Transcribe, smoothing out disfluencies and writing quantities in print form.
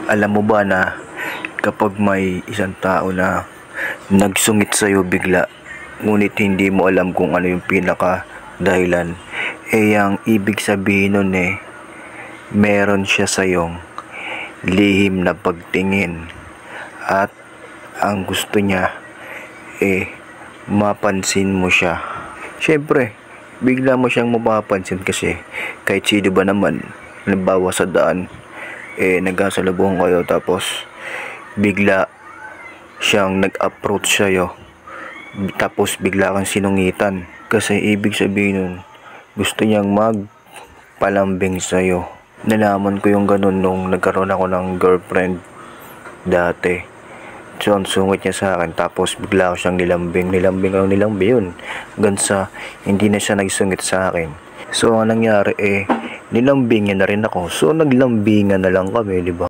Alam mo ba na kapag may isang tao na nagsungit sa'yo bigla, ngunit hindi mo alam kung ano yung pinaka dahilan, ang ibig sabihin nun meron siya sa'yong lihim na pagtingin at ang gusto niya mapansin mo siya. Syempre, bigla mo siyang mapapansin kasi kahit sino ba naman, halimbawa sa daan, nagkasalubong kayo tapos bigla siyang nag-approach sa'yo tapos bigla kang sinungitan kasi ibig sabihin nun gusto niyang magpalambing sa'yo. Nalaman ko yung ganun nung nagkaroon ako ng girlfriend dati. So ang sungit niya sa akin tapos bigla ko siyang nilambing yun hanggang sa hindi na siya nagsungit sa akin. So ang nangyari nilambing niya na rin ako. So naglambingan na lang kami, di ba?